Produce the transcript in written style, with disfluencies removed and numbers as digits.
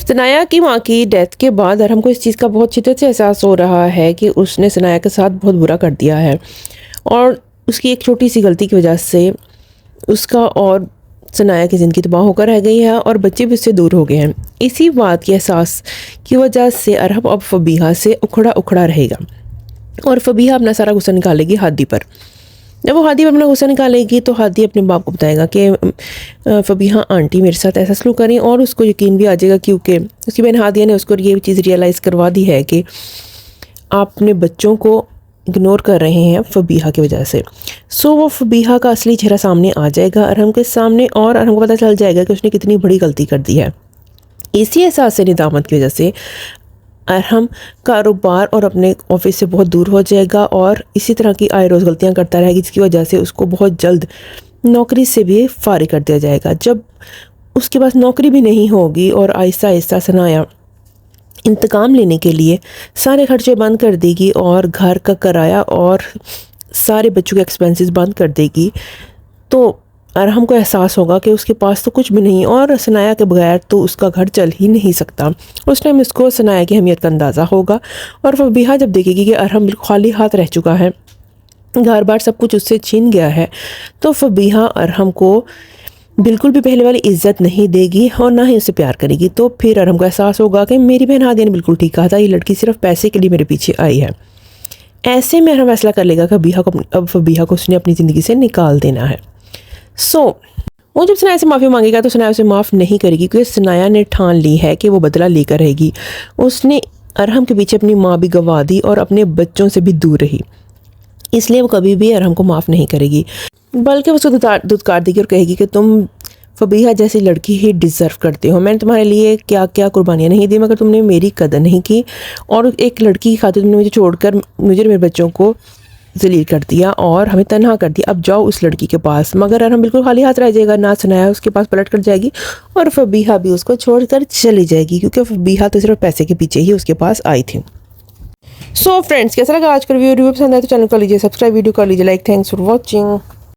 सनाया की माँ की डेथ के बाद अरहम को इस चीज़ का बहुत शिद्दत से एहसास हो रहा है कि उसने सनाया के साथ बहुत बुरा कर दिया है और उसकी एक छोटी सी गलती की वजह से उसका और सनाया की ज़िंदगी तबाह होकर रह गई है और बच्चे भी उससे दूर हो गए हैं। इसी बात के एहसास की वजह से अरहम अब फबीहा से उखड़ा उखड़ा रहेगा और फबीहा अपना सारा गुस्सा निकालेगी हादी पर। जब वो हादी पर अपना गुस्सा निकालेगी तो हादी अपने बाप को बताएगा कि फबीहा आंटी मेरे साथ ऐसा सलूक करें, और उसको यकीन भी आ जाएगा क्योंकि उसकी बहन हादिया ने उसको ये चीज़ रियलाइज़ करवा दी है कि आप अपने बच्चों को इग्नोर कर रहे हैं फबीहा की वजह से। सो वो फबीहा का असली चेहरा सामने आ जाएगा अरहम के सामने और अरहम को पता चल जाएगा कि उसने कितनी बड़ी गलती कर दी है। इसी एहसास से निदामत की वजह से अरहम कारोबार और अपने ऑफिस से बहुत दूर हो जाएगा और इसी तरह की आए रोज़ गलतियाँ करता रहेगी, जिसकी वजह से उसको बहुत जल्द नौकरी से भी फारिग कर दिया जाएगा। जब उसके पास नौकरी भी नहीं होगी और आहिस्ता आहिस्ता सनाया इंतकाम लेने के लिए सारे खर्चे बंद कर देगी और घर का किराया और सारे बच्चों के एक्सपेंसेस बंद कर देगी, तो अरहम को एहसास होगा कि उसके पास तो कुछ भी नहीं और सनाया के बगैर तो उसका घर चल ही नहीं सकता। उस टाइम उसको सनाया की अहमियत का अंदाज़ा होगा और फबीहा जब देखेगी कि अरहम बिल्कुल खाली हाथ रह चुका है, घर बार सब कुछ उससे छीन गया है, तो फबीहा अरहम को बिल्कुल भी पहले वाली इज्जत नहीं देगी और ना ही उससे प्यार करेगी। तो फिर अरहम को एहसास होगा कि मेरी बहन हादिया ने बिल्कुल ठीक कहा था, ये लड़की सिर्फ पैसे के लिए मेरे पीछे आई है। ऐसे में अरहम फैसला कर लेगा कि अब फबीहा को उसने अपनी ज़िंदगी से निकाल देना है। वो जब सनाया से माफ़ी मांगेगा तो सनाया उसे माफ़ नहीं करेगी क्योंकि सनाया ने ठान ली है कि वो बदला लेकर रहेगी। उसने अरहम के पीछे अपनी माँ भी गंवा दी और अपने बच्चों से भी दूर रही, इसलिए वो कभी भी अरहम को माफ़ नहीं करेगी, बल्कि उसको दुत्कार देगी और कहेगी कि तुम फबीहा जैसी लड़की ही डिज़र्व करते हो। मैंने तुम्हारे लिए क्या क्या कुर्बानियाँ नहीं दी मगर तुमने मेरी कदर नहीं की और एक लड़की की खातिर तुमने मुझे छोड़कर मुझे मेरे बच्चों को जलील कर दिया और हमें तन्हा कर दिया। अब जाओ उस लड़की के पास। मगर अरहम बिल्कुल खाली हाथ रह जाएगा, ना सनाया उसके पास पलट कर जाएगी और फबीहा भी उसको छोड़कर चली जाएगी क्योंकि फबीहा तो सिर्फ पैसे के पीछे ही उसके पास आई थी। सो फ्रेंड्स, कैसा लगा आज का वीडियो पसंद आए तो चैनल कर लीजिए सब्सक्राइब, वीडियो कर लीजिए लाइक। Thanks for watching.